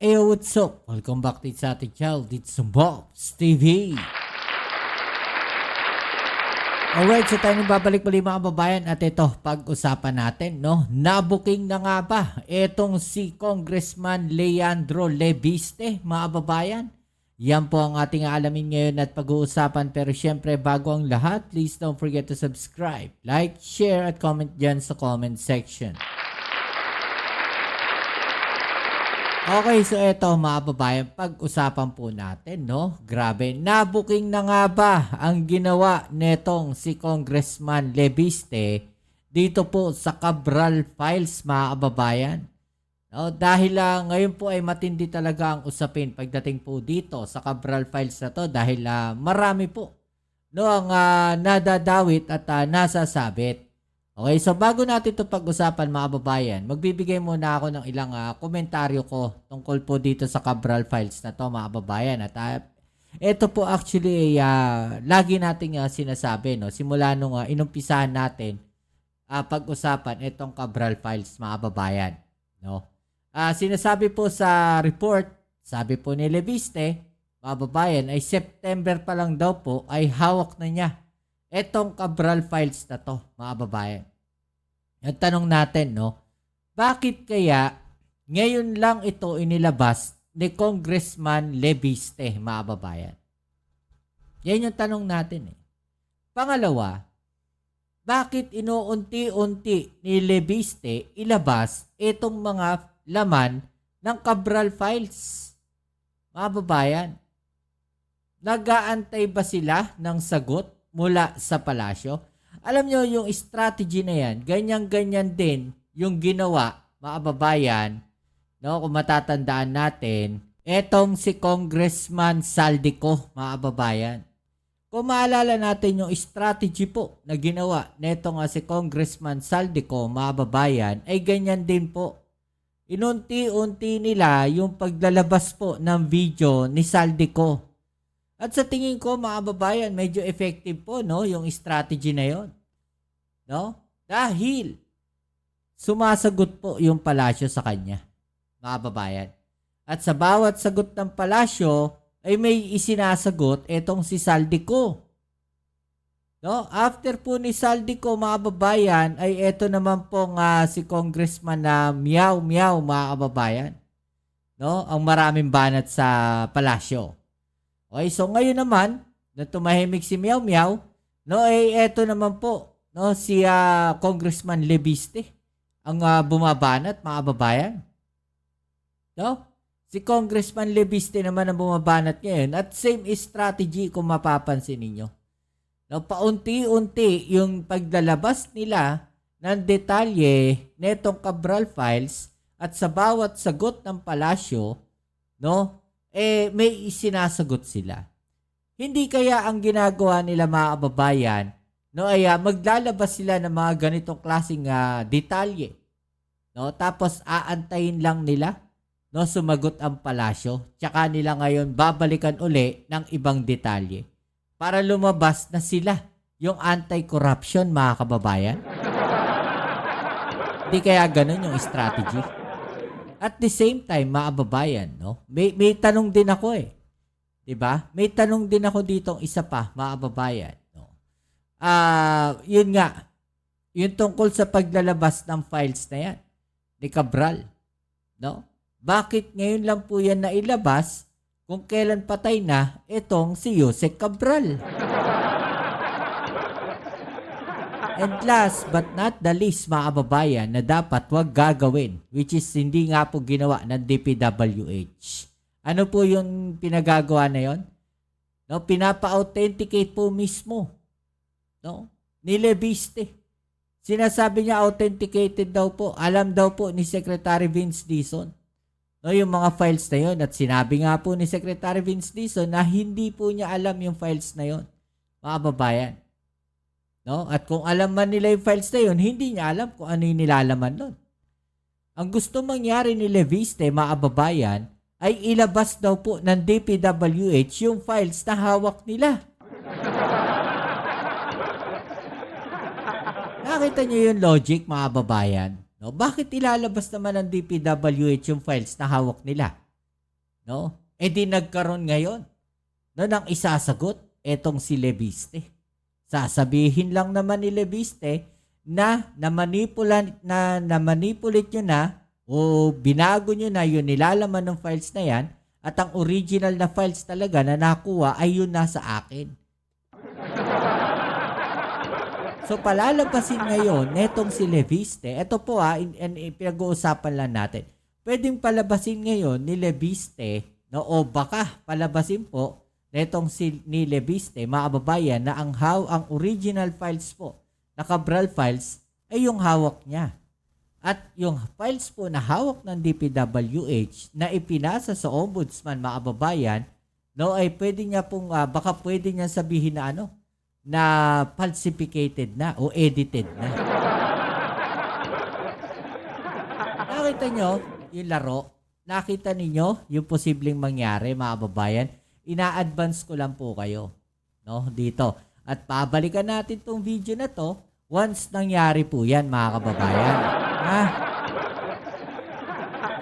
Hey, what's up? Welcome back to sa ating channel, dito sa Bob's TV. Alright, so tayo babalik muli mga kababayan at ito, pag-usapan natin, no? Nabuking na nga ba itong si Congressman Leandro Lebiste, mga kababayan? Yan po ang ating alamin ngayon at pag-uusapan, pero syempre bago ang lahat, please don't forget to subscribe, like, share at comment dyan sa comment section. Okay, so eto mga kababayan, pag-usapan po natin, no? Grabe, nabuking na nga ba ang ginawa netong si Congressman Lebiste dito po sa Cabral Files, mga kababayan? No? Dahil ngayon po ay matindi talaga ang usapin pagdating po dito sa Cabral Files na to dahil marami po no, ang nadadawit at nasasabit. Okay, so bago natin ito pag-usapan mga kababayan, magbibigay muna ako ng ilang komentaryo ko tungkol po dito sa Cabral Files na to mga kababayan. At ito po actually lagi nating sinasabi, no? Simula nung inumpisahan natin pag-usapan itong Cabral Files mga kababayan. No? Sinasabi po sa report, sabi po ni Lebiste, mga kababayan, ay September pa lang daw po ay hawak na niya etong Cabral Files na to, mga kababayan. At tanong natin, no, bakit kaya ngayon lang ito inilabas ni Congressman Lebiste, mga kababayan? Yan yung tanong natin. Pangalawa, bakit inuunti-unti ni Lebiste ilabas itong mga laman ng Cabral Files? Mga kababayan, nag-aantay ba sila ng sagot mula sa palasyo? Alam nyo, yung strategy na yan, ganyan-ganyan din yung ginawa, mga kababayan, no? Kung matatandaan natin, etong si Congressman Saldico, mga kababayan. Kung maalala natin yung strategy po na ginawa netong si Congressman Saldico, mga kababayan, ay ganyan din po. Inunti-unti nila yung paglalabas po ng video ni Saldico. At sa tingin ko, mga kababayan, medyo effective po, no, yung strategy na yon. No? Dahil sumasagot po yung palasyo sa kanya, mga kababayan. At sa bawat sagot ng palasyo ay may isinasagot etong si Saldico. No? After po ni Saldico, mga kababayan, ay eto naman po si Congressman na Miao Miao, mga kababayan. No? Ang maraming banat sa palasyo. Okay, so ngayon naman, na tumahimik si Miao Miao, no, eto naman po, no, si Congressman Lebiste, ang bumabanat, mga kababayan. No? Si Congressman Lebiste naman ang bumabanat ngayon at same strategy kung mapapansin ninyo. No, paunti-unti yung paglalabas nila ng detalye netong Cabral Files at sa bawat sagot ng palasyo, no, may isinasagot sila. Hindi kaya ang ginagawa nila, mga kababayan, no, ay maglalabas sila ng mga ganitong klaseng detalye, no, tapos aantayin lang nila, no, sumagot ang palasyo, tsaka nila ngayon babalikan uli ng ibang detalye para lumabas na sila yung anti-corruption, mga kababayan. Hindi kaya ganun yung strategy. At the same time, mga kababayan, no, may tanong din ako 'di ba? May tanong din ako ditong isa pa, mga kababayan, no. Yun nga, yung tungkol sa paglalabas ng files na yan ni Cabral, no? Bakit ngayon lang po yan nailabas kung kailan patay na itong si Yusek Cabral? And last but not the least, mga kababayan, na dapat wag gagawin, which is hindi nga po ginawa ng DPWH. Ano po yung pinagagawa na yon? No, pinapa-authenticate po mismo, no, ni Lebiste. Sinasabi niya authenticated daw po. Alam daw po ni Secretary Vince Dizon, no, yung mga files na yon. At sinabi nga po ni Secretary Vince Dizon na hindi po niya alam yung files na yon, mga kababayan. No? At kung alam man nila yung files na yun, hindi niya alam kung ano yung nilalaman nun. Ang gusto mangyari ni Lebiste, mga kababayan, ay ilabas daw po ng DPWH yung files na hawak nila. Nakita niyo yung logic, mga kababayan? No? Bakit ilalabas naman ng DPWH yung files na hawak nila? no? E di nagkaroon ngayon, no, ng isasagot etong si Leviste. Sasabihin lang naman ni Leviste na na-manipulate nyo na o binago nyo na yung nilalaman ng files na yan at ang original na files talaga na nakuha ay yun nasa akin. So palalabasin ngayon netong si Leviste. Ito po pinag-uusapan lang natin. Pwedeng palabasin ngayon ni Leviste, no, o baka palabasin po netong ni Leviste, mga kababayan, na ang original files po na Cabral files ay yung hawak niya. At yung files po na hawak ng DPWH na ipinasa sa Ombudsman, mga kababayan, no, ay pwede niya pong baka pwede niya sabihin na na falsificated na o edited na. Nakita nyo yung laro? Nakita ninyo yung posibleng mangyari, mga kababayan? Ina-advance ko lang po kayo, no, dito. At pabalikan natin tong video na to once nangyari po yan, mga kababayan.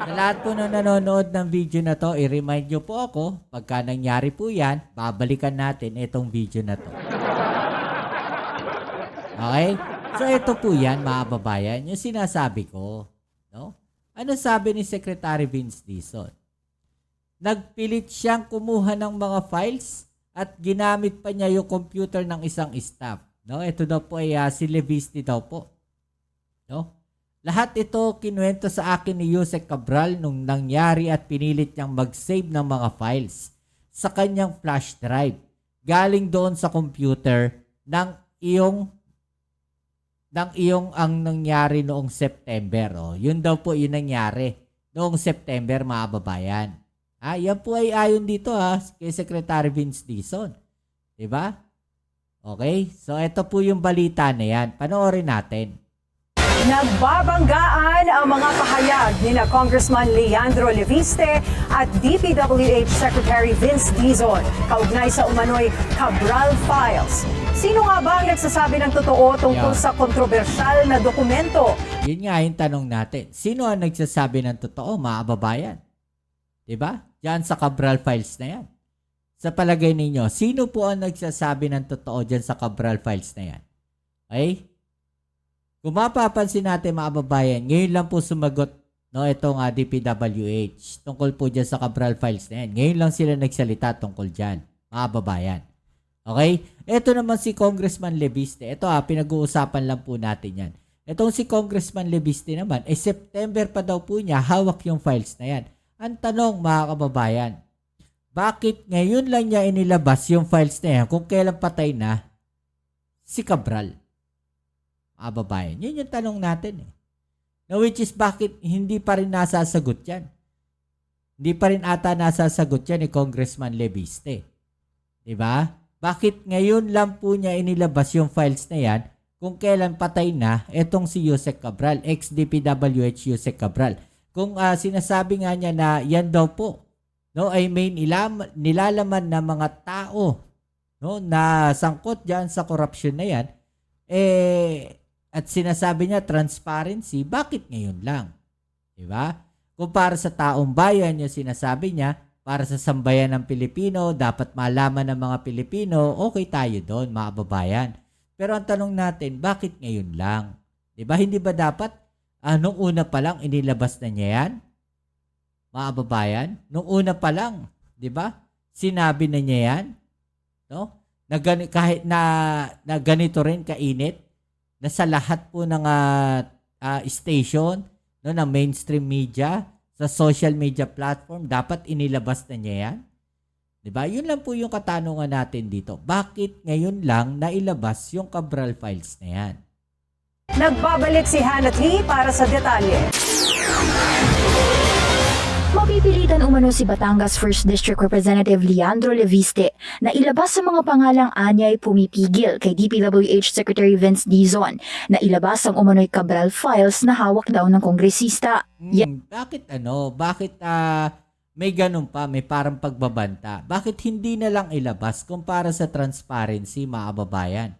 Sa lahat po na nanonood ng video na to, i-remind nyo po ako, pagka nangyari po yan, babalikan natin itong video na to. Okay? So ito po yan, mga kababayan, yung sinasabi ko. No? Ano sabi ni Secretary Vince Dizon? Nagpilit siyang kumuha ng mga files at ginamit pa niya yung computer ng isang staff. No? Ito daw po ay si Leviste daw po. No? Lahat ito kinuwento sa akin ni Yusek Cabral nung nangyari at pinilit niyang mag-save ng mga files sa kanyang flash drive. Galing doon sa computer ng iyong ang nangyari noong September. Oh. Yun daw po yung nangyari noong September, mga babayan. Yan po ay ayon dito kay Secretary Vince Dizon. Diba? Okay? So, ito po yung balita na yan. Panoorin natin. Nagbabanggaan ang mga pahayag ni na Congressman Leandro Leviste at DPWH Secretary Vince Dizon kaugnay sa umano'y Cabral Files. Sino nga ba ang nagsasabi ng totoo tungkol sa kontrobersyal na dokumento? Yun nga yung tanong natin. Sino ang nagsasabi ng totoo, mga kababayan? Diba? Diyan sa Cabral Files na yan. Sa palagay ninyo, sino po ang nagsasabi ng totoo dyan sa Cabral Files na yan? Okay? Kung mapapansin natin, mga kababayan, ngayon lang po sumagot itong DPWH tungkol po dyan sa Cabral Files na yan. Ngayon lang sila nagsalita tungkol dyan, mga kababayan. Okay? Ito naman si Congressman Leviste. Ito pinag-uusapan lang po natin yan. Itong si Congressman Leviste naman, September pa daw po niya hawak yung files na yan. Ang tanong, mga kababayan, bakit ngayon lang niya inilabas yung files na yan kung kailan patay na si Cabral? Babayan. Yun yung tanong natin Now, which is bakit hindi pa rin nasasagot yan? Hindi pa rin ata nasasagot yan ni Congressman Leviste. Diba? Bakit ngayon lang po niya inilabas yung files na yan kung kailan patay na etong si Yusek Cabral, ex-DPWH Yusek Cabral? Kung sinasabi nga niya na yan daw po, ay may nilalaman na mga tao na sangkot dyan sa korupsyon na yan, at sinasabi niya transparency, bakit ngayon lang? Diba? Kung para sa taong bayan yung sinasabi niya, para sa sambayan ng Pilipino, dapat malaman ng mga Pilipino, okay tayo doon, mga babayan. Pero ang tanong natin, bakit ngayon lang? Diba? Hindi ba dapat nung una pa lang inilabas na niya yan? Mga babayan, nung una pa lang, diba? Sinabi na niya yan? No? Kahit na ganito rin kainit, na sa lahat po ng station ng mainstream media, sa social media platform, dapat inilabas na niya yan. Diba? Yun lang po yung katanungan natin dito. Bakit ngayon lang nailabas yung Cabral Files na yan? Nagbabalik si Hannah Lee para sa detalye. Mapipilitan umano si Batangas 1st District Representative Leandro Leviste na ilabas sa mga pangalang anyay pumipigil kay DPWH Secretary Vince Dizon na ilabas ang umano'y Cabral Files na hawak daw ng kongresista. Bakit Bakit may ganun pa, may parang pagbabanta? Bakit hindi na lang ilabas kung para sa transparency, mga kababayan?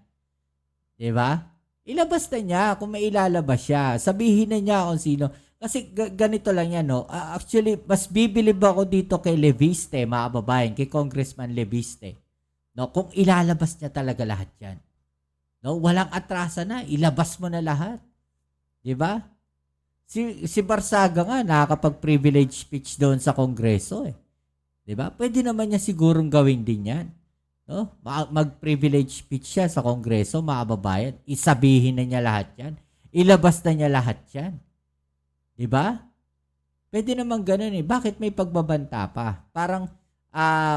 Diba? Ilabas na niya kung may ilalabas siya. Sabihin na niya kung sino. Kasi ganito lang yan, no? Actually, mas bibilib ako dito kay Leviste, mga kababayan, kay Congressman Leviste. No? Kung ilalabas niya talaga lahat yan. No? Walang atrasa na. Ilabas mo na lahat. Di ba? Si Barsaga nga, nakakapag-privilege speech doon sa Kongreso eh. Di ba? Pwede naman niya sigurong gawin din yan. No? Mag-privilege speech siya sa Kongreso, mga kababayan. Isabihin na niya lahat yan. Ilabas na niya lahat yan. Diba? Pwede naman ganun eh. Bakit may pagbabanta pa? Parang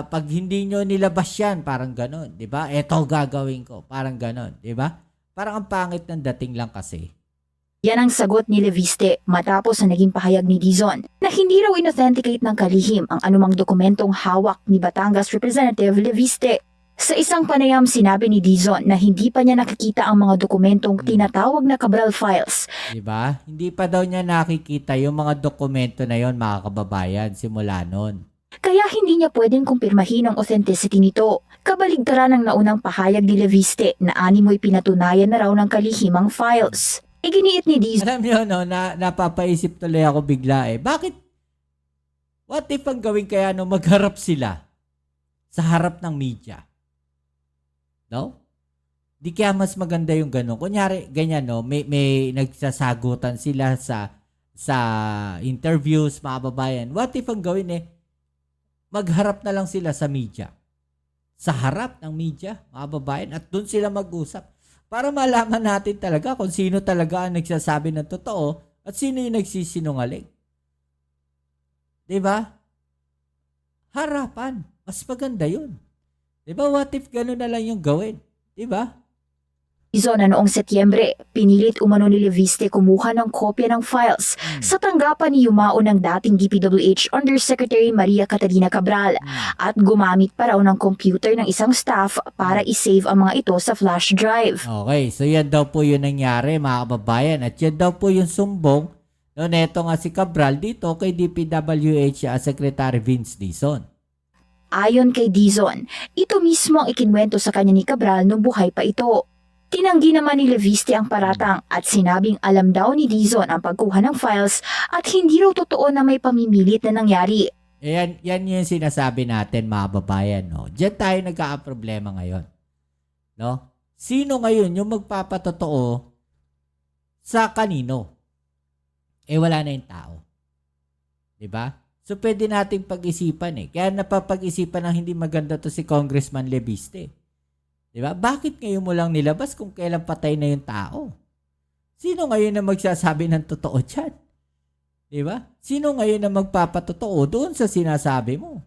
pag hindi nyo nilabas yan, parang ganun. Diba? Eto gagawin ko. Parang ganun. Diba? Parang ang pangit ng dating lang kasi. Yan ang sagot ni Leviste matapos sa naging pahayag ni Dizon na hindi raw inauthenticate ng kalihim ang anumang dokumentong hawak ni Batangas Representative Leviste. Sa isang panayam, sinabi ni Dizon na hindi pa niya nakikita ang mga dokumentong tinatawag na Cabral Files. Diba? Hindi pa daw niya nakikita yung mga dokumento na yon, mga kababayan, simula nun. Kaya hindi niya pwedeng kumpirmahin ang authenticity nito. Kabaligtaran ng naunang pahayag ni Leviste na animoy pinatunayan na raw ng kalihimang files. Iginiit ni Dizon Alam niyo, no, napapaisip tuloy ako bigla eh. Bakit? What if ang gawin kaya no, magharap sila sa harap ng media? No? Di kaya mas maganda yung gano'n. Kunyari, ganyan, no? May nagsasagutan sila sa interviews, mga babayan. What if ang gawin eh, magharap na lang sila sa media. Sa harap ng media, mga babayan, at doon sila mag-usap. Para malaman natin talaga kung sino talaga ang nagsasabi ng totoo at sino yung nagsisinungaling. Diba? Harapan. Mas maganda yun. Diba? What if gano'n na lang yung gawin? Diba? na noong Setyembre, pinilit umano ni Leviste kumuha ng kopya ng files sa tanggapan ni Yumao ng dating DPWH Undersecretary Maria Catalina Cabral at gumamit pa raw ng computer ng isang staff para isave ang mga ito sa flash drive. Okay, so yan daw po yung nangyari, mga kababayan. At yan daw po yung sumbong no, neto nga si Cabral dito kay DPWH Secretary Vince Dizon. Ayon kay Dizon, ito mismo ang ikinwento sa kanya ni Cabral nung buhay pa ito. Tinanggi naman ni Leviste ang paratang at sinabing alam daw ni Dizon ang pagkuha ng files at hindi raw totoo na may pamimilit na nangyari. Yan yung sinasabi natin, mga babayan. No? Diyan tayo nagkakaproblema ngayon. No? Sino ngayon yung magpapatotoo sa kanino? Wala na yung tao. Diba? So, pwede nating pag-isipan eh. Kaya napapag-isipan ng hindi maganda to si Congressman Leviste. Diba? Bakit ngayon mo lang nilabas kung kailan patay na yung tao? Sino ngayon na magsasabi ng totoo dyan? Diba? Sino ngayon na magpapatotoo doon sa sinasabi mo?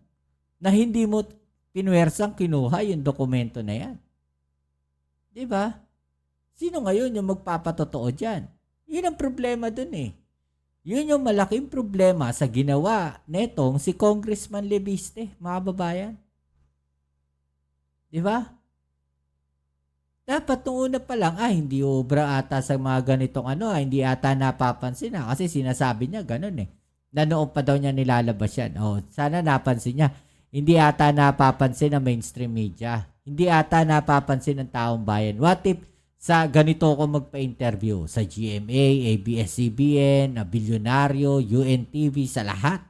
Na hindi mo pinwersang kinuha yung dokumento na yan. Diba? Sino ngayon yung magpapatotoo dyan? Yun ang problema dun eh. Yun yung malaking problema sa ginawa netong si Congressman Leviste, mga babayan. Diba? Dapat nung una pa lang, hindi obra ata sa mga ganitong hindi ata napapansin kasi sinasabi niya ganun eh. Na noon pa daw niya nilalabas yan. Sana napansin niya. Hindi ata napapansin ng mainstream media. Hindi ata napapansin ng taong bayan. What if sa ganito ako magpa-interview sa GMA, ABS-CBN, Bilyonaryo, UNTV, sa lahat.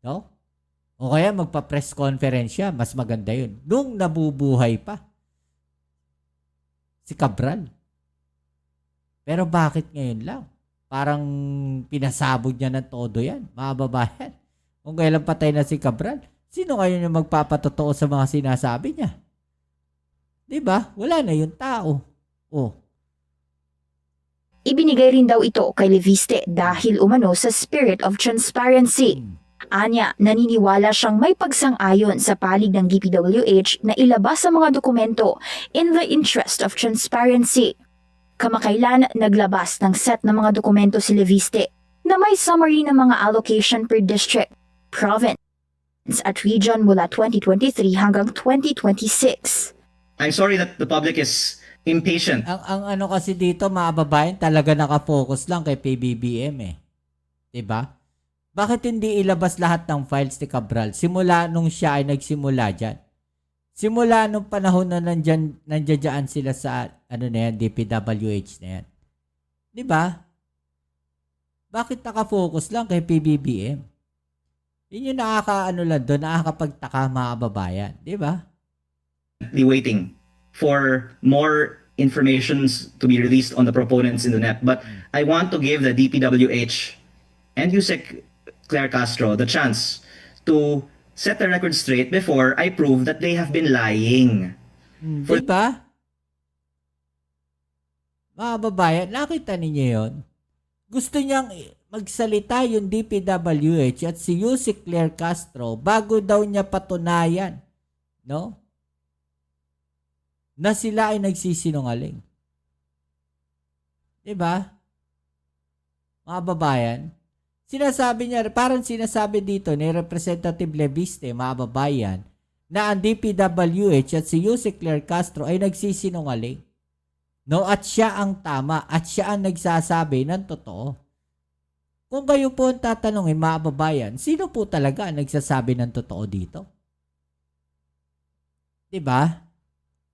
No? O kaya magpa-press conference siya, mas maganda yun. Nung nabubuhay pa si Cabral. Pero bakit ngayon lang? Parang pinasabog niya ng todo yan, mga babayan. Kung kailan patay na si Cabral, sino ngayon yung magpapatotoo sa mga sinasabi niya? Diba? Wala na yung tao. Ibinigay rin daw ito kay Leviste dahil umano sa spirit of transparency. Anya, naniniwala siyang may pagsang-ayon sa palig ng DPWH na ilabas ang mga dokumento in the interest of transparency. Kamakailan naglabas ng set ng mga dokumento si Leviste na may summary ng mga allocation per district, province at region mula 2023 hanggang 2026. I'm sorry that the public is impatient. Ang kasi dito, mga babayan, talaga nakafocus lang kay PBBM eh. Diba? Bakit hindi ilabas lahat ng files ni Cabral? Simula nung siya ay nagsimula dyan. Simula nung panahon na nandiyan sila sa DPWH na yan. Diba? Bakit nakafocus lang kay PBBM? Yun yung nakakapagtaka mga kababayan. Di ba? Waiting for more informations to be released on the proponents in the NEP. But I want to give the DPWH and USEC Claire Castro the chance to set the record straight before I prove that they have been lying. Di ba? Mga kababayan, nakita ninyo yun? Gusto niyang magsalita yung DPWH at si Yusek Claire Castro bago daw niya patunayan, no? Na sila ay nagsisinungaling. 'Di ba? Mga babayan, sinasabi niya, parang sinasabi dito ni Representative Leviste, mga babayan, na ang DPWH at si Yusek Claire Castro ay nagsisinungaling. No, at siya ang tama at siya ang nagsasabi ng totoo. Kung kayo po ang tatanungin, mga babayan, sino po talaga ang nagsasabi ng totoo dito? 'Di ba?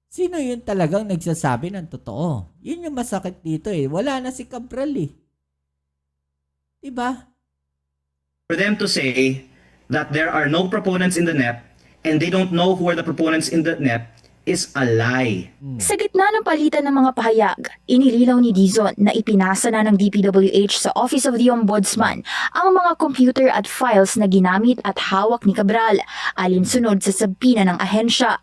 Sino yun talagang nagsasabi ng totoo? Yun yung masakit dito eh. Wala na si Cabral eh. 'Di ba? For them to say that there are no proponents in the NEP and they don't know who are the proponents in the NEP is a lie. Sa gitna ng palitan ng mga pahayag, inililaw ni Dizon na ipinasa na ng DPWH sa Office of the Ombudsman ang mga computer at files na ginamit at hawak ni Cabral, alinsunod sa sabina ng ahensya.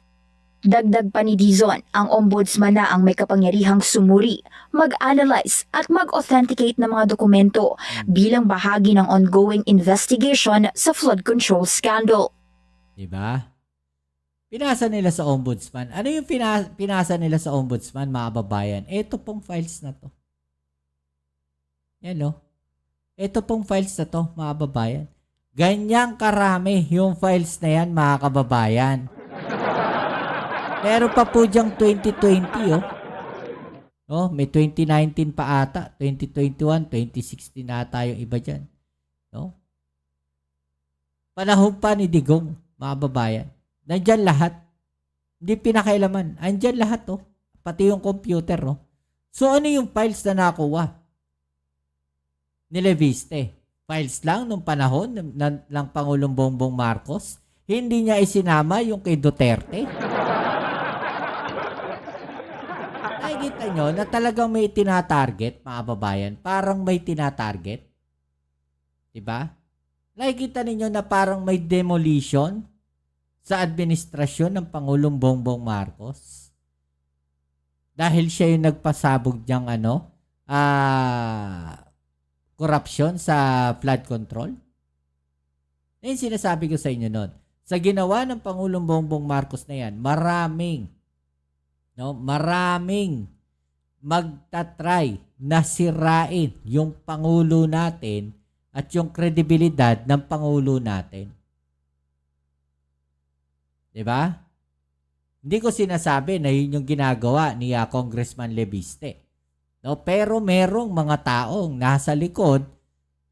Dagdag pa ni Dizon, ang ombudsman na ang may kapangyarihang sumuri, mag-analyze at mag-authenticate ng mga dokumento bilang bahagi ng ongoing investigation sa flood control scandal. 'Di ba? Pinasa nila sa ombudsman. Ano yung pinasa nila sa ombudsman, mga babayan? Ito pong files na to. Yan o. Ito pong files na to, mga babayan. Ganyang karami yung files na yan, mga kababayan. Meron pa po diyang 2020, oh. Oh, may 2019 pa ata, 2021, 2016 ata yung iba dyan. No? Panahon pa ni Digong, mga babayan. Nandyan lahat. Hindi pinakailaman. Andyan lahat, oh. Pati yung computer, oh. So, ano yung files na nakuha ni Leviste? Files lang nung panahon ng Pangulong Bongbong Marcos? Hindi niya isinama yung kay Duterte? Nakikita nyo na talagang may tinatarget, mga babayan. Parang may tinatarget. Diba? Nakikita ninyo na parang may demolition sa administrasyon ng Pangulong Bongbong Marcos. Dahil siya yung nagpasabog niyang korupsyon sa flood control. Yung sinasabi ko sa inyo noon. Sa ginawa ng Pangulong Bongbong Marcos na yan, maraming magtatry na sirain yung Pangulo natin at yung kredibilidad ng Pangulo natin. Diba? Hindi ko sinasabi na yun yung ginagawa ni Congressman Leviste. No, pero merong mga taong nasa likod,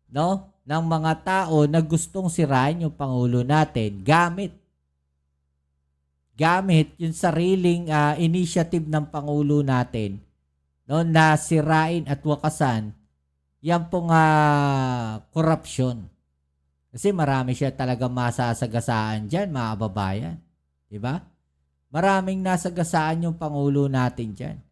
no, ng mga tao na gustong sirain yung Pangulo natin gamit yung sariling initiative ng Pangulo natin, no, na sirain at wakasan yan pong korupsyon. Kasi marami siya talaga masasagasaan dyan, mga babayan. Diba? Maraming nasagasaan yung Pangulo natin dyan.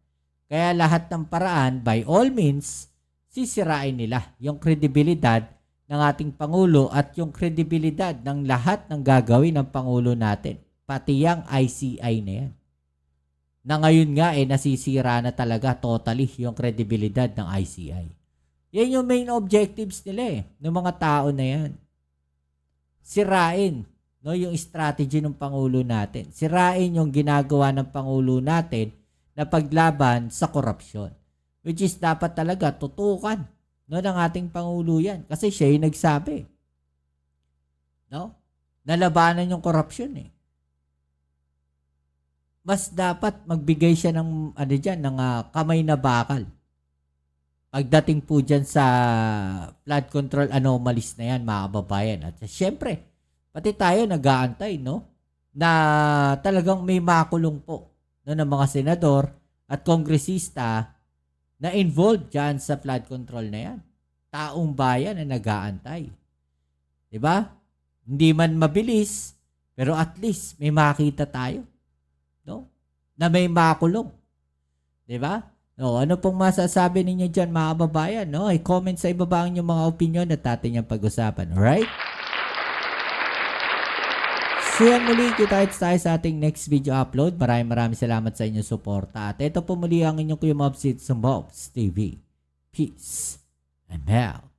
Kaya lahat ng paraan, by all means, sisirain nila yung kredibilidad ng ating Pangulo at yung kredibilidad ng lahat ng gagawin ng Pangulo natin. Pati yung ICI na yan. Na ngayon nga nasisira na talaga totally yung kredibilidad ng ICI. Yan yung main objectives nila ng mga tao na yan. Sirain, no, yung strategy ng Pangulo natin. Sirain yung ginagawa ng Pangulo natin na paglaban sa korupsyon. Which is dapat talaga tutukan, no, ng ating Pangulo yan. Kasi siya yung nagsabi. No? Nalabanan yung korupsyon eh. Mas dapat magbigay siya ng, ng kamay na bakal. Pagdating po dyan sa flood control anomalies na yan, mga kababayan. At syempre, pati tayo nag-aantay, no? Na talagang may makulong po, no, ng mga senador at kongresista na involved dyan sa flood control na yan. taong bayan na nag-aantay. 'Di ba? Hindi man mabilis, pero at least may makita tayo, no? Na may makulong. 'Di ba? No, ano pong masasabi ninyo diyan mga kababayan, no? I-comment sa ibaba ang inyong mga opinion at atin yung pag-usapan, alright? So yan muli, kita-kits tayo sa ating next video upload. Maraming salamat sa inyong suporta. At ito po muli ang inyong Kuya Mobs, it's Mobs TV. Peace and out.